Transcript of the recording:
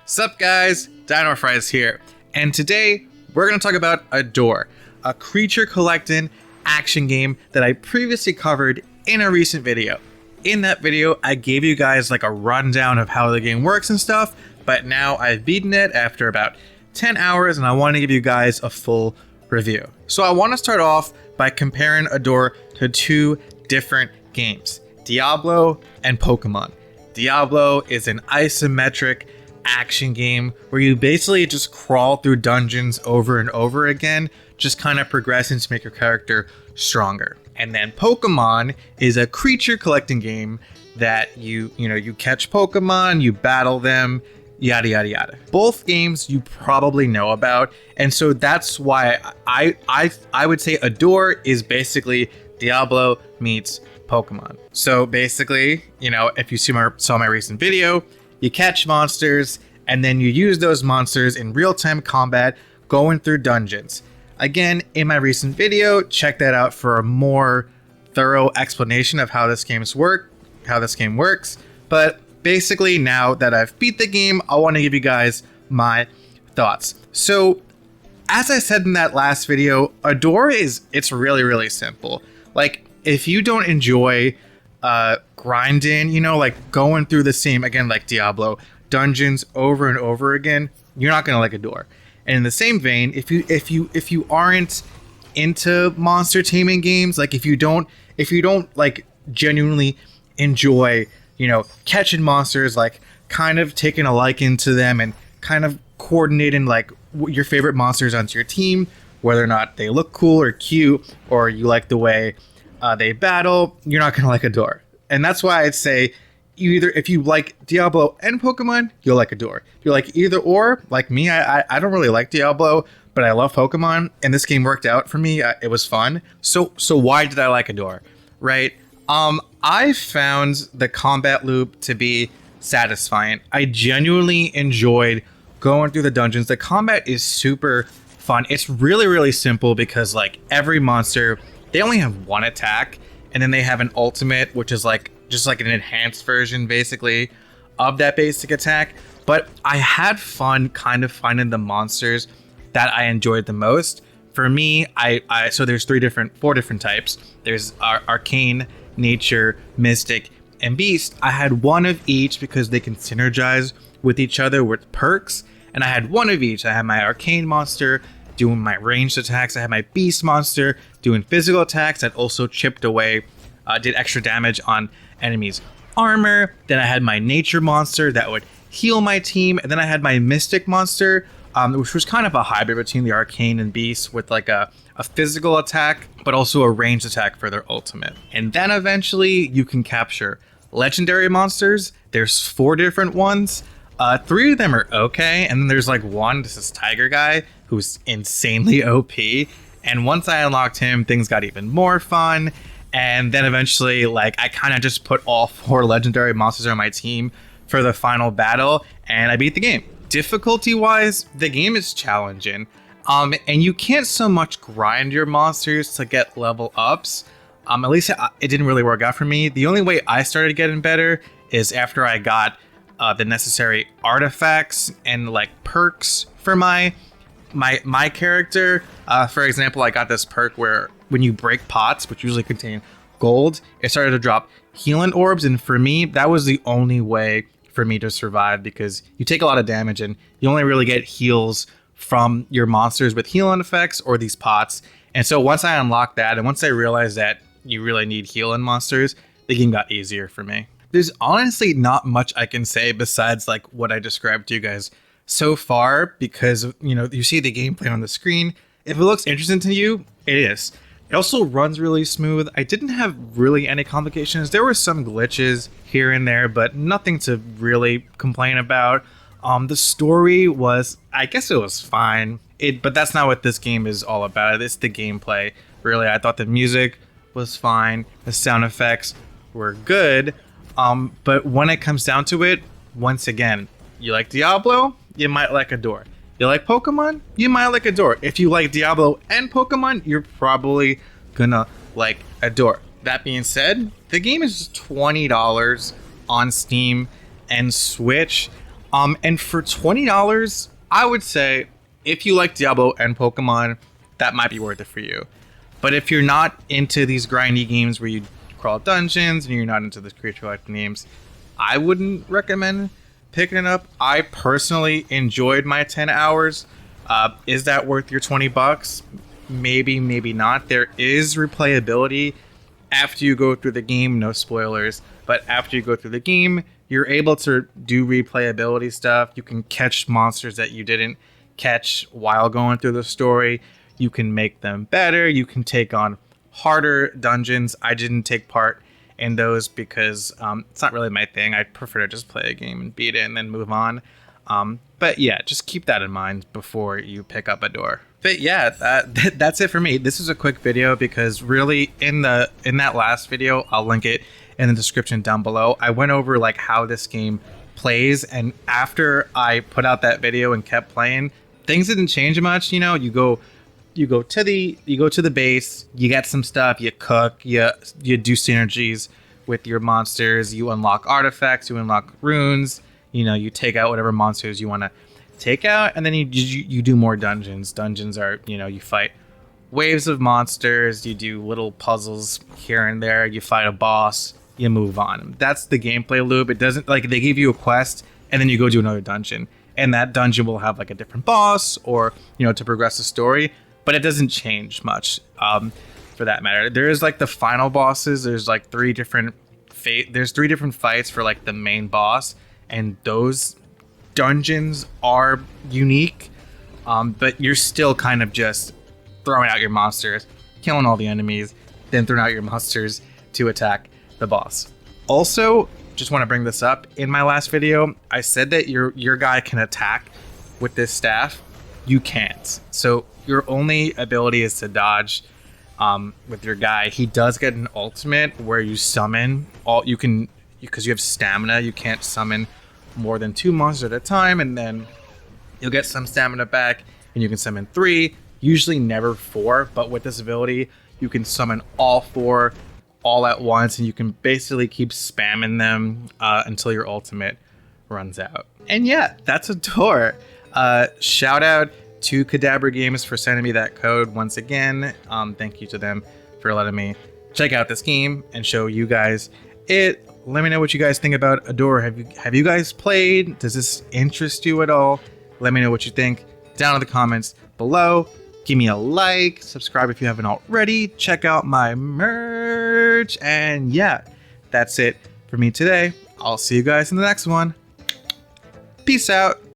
Sup guys, dinofries here, and today we're going to talk about Adore, a creature collecting action game that I previously covered in a recent video. In that video, I gave you guys like a rundown of how the game works and stuff, but now I've beaten it after about 10 hours and I want to give you guys a full review. So I want to start off by comparing Adore to two different games, Diablo and Pokemon. Diablo is an isometric action game where you basically just crawl through dungeons over and over again, just kind of progressing to make your character stronger. And then Pokemon is a creature collecting game that you catch Pokemon, you battle them, yada yada yada. Both games you probably know about, and so that's why I would say Adore is basically Diablo meets Pokemon. So basically, if you saw my recent video, you catch monsters and then you use those monsters in real-time combat going through dungeons. Again, in my recent video, check that out for a more thorough explanation of how this game works. But basically, now that I've beat the game, I want to give you guys my thoughts. So, as I said in that last video, Adore it's really, really simple. Like, if you don't enjoy grinding, like going through the same, again, like Diablo, dungeons over and over again, you're not gonna like Adore. And in the same vein, if you aren't into monster taming games, like if you don't like genuinely enjoy, catching monsters, like kind of taking a liking to them and kind of coordinating like your favorite monsters onto your team, whether or not they look cool or cute, or you like the way they battle, you're not gonna like Adore. And that's why I'd say if you like Diablo and Pokemon, you'll like Adore. If you like either or, like me, I don't really like Diablo, but I love Pokemon, and this game worked out for me. It was fun. So why did I like Adore? Right? I found the combat loop to be satisfying. I genuinely enjoyed going through the dungeons. The combat is super fun. It's really, really simple because like every monster, they only have one attack, and then they have an ultimate, which is like just like an enhanced version basically of that basic attack. But I had fun kind of finding the monsters that I enjoyed the most. For me, so there's four different types. There's arcane, nature, mystic, and beast. I had one of each because they can synergize with each other with perks, and I had one of each. I had my arcane monster doing my ranged attacks. I had my beast monster doing physical attacks that also chipped away, did extra damage on enemies' armor. Then I had my nature monster that would heal my team, and then I had my mystic monster, which was kind of a hybrid between the arcane and beast with like a physical attack, but also a ranged attack for their ultimate. And then eventually you can capture legendary monsters. There's 4 different ones. 3 of them are okay, and then there's like one, this is Tiger Guy, who's insanely OP. And once I unlocked him, things got even more fun. And then eventually, like, I kind of just put all 4 legendary monsters on my team for the final battle, and I beat the game. Difficulty-wise, the game is challenging. And you can't so much grind your monsters to get level ups. At least it didn't really work out for me. The only way I started getting better is after I got the necessary artifacts and like perks for my character. For example, I got this perk where when you break pots, which usually contain gold, it started to drop healing orbs, and for me that was the only way for me to survive, because you take a lot of damage and you only really get heals from your monsters with healing effects or these pots. And so once I unlocked that, and once I realized that you really need healing monsters, the game got easier for me. There's honestly not much I can say besides like what I described to you guys so far, because you see the gameplay on the screen. If it looks interesting to you, it is. It also runs really smooth. I didn't have really any complications. There were some glitches here and there, but nothing to really complain about. The story was, I guess it was fine. But that's not what this game is all about. It's the gameplay. Really, I thought the music was fine. The sound effects were good. But when it comes down to it, once again, you like Diablo, you might like Adore. You like Pokemon, you might like Adore. If you like Diablo and Pokemon, you're probably gonna like Adore. That being said, the game is $20 on Steam and Switch. And for $20, I would say if you like Diablo and Pokemon, that might be worth it for you. But if you're not into these grindy games where you crawl dungeons and you're not into the creature collecting games, I wouldn't recommend picking it up. I personally enjoyed my 10 hours. Is that worth your $20? Maybe, maybe not. There is replayability after you go through the game. No spoilers, but after you go through the game, you're able to do replayability stuff. You can catch monsters that you didn't catch while going through the story. You can make them better. You can take on harder dungeons. I didn't take part in those because it's not really my thing. I prefer to just play a game and beat it and then move on. But yeah, just keep that in mind before you pick up a door. But yeah, that's it for me. This is a quick video because really in that last video, I'll link it in the description down below. I went over like how this game plays, and after I put out that video and kept playing, things didn't change much. You know, you go to the base, you get some stuff, you cook, you do synergies with your monsters, you unlock artifacts, you unlock runes, you know, you take out whatever monsters you want to take out, and then you do more dungeons. Dungeons are, you know, you fight waves of monsters, you do little puzzles here and there, you fight a boss, you move on. That's the gameplay loop. It doesn't, like, they give you a quest and then you go do another dungeon, and that dungeon will have like a different boss or, you know, to progress the story, but it doesn't change much for that matter. There is like the final bosses. There's like three different fights for like the main boss, and those dungeons are unique, but you're still kind of just throwing out your monsters, killing all the enemies, then throwing out your monsters to attack the boss. Also, just want to bring this up, in my last video I said that your guy can attack with this staff. You can't. So your only ability is to dodge with your guy. He does get an ultimate where you summon because you have stamina, you can't summon more than 2 monsters at a time, and then you'll get some stamina back and you can summon 3, usually never 4, but with this ability you can summon all 4 all at once, and you can basically keep spamming them until your ultimate runs out. And yeah, that's a door. Shout out to Cadabra Games for sending me that code once again. Thank you to them for letting me check out this game and show you guys it. Let me know what you guys think about Adore. Have you guys played? Does this interest you at all? Let me know what you think down in the comments below. Give me a like, subscribe if you haven't already, check out my merch, and yeah, that's it for me today. I'll see you guys in the next one. Peace out.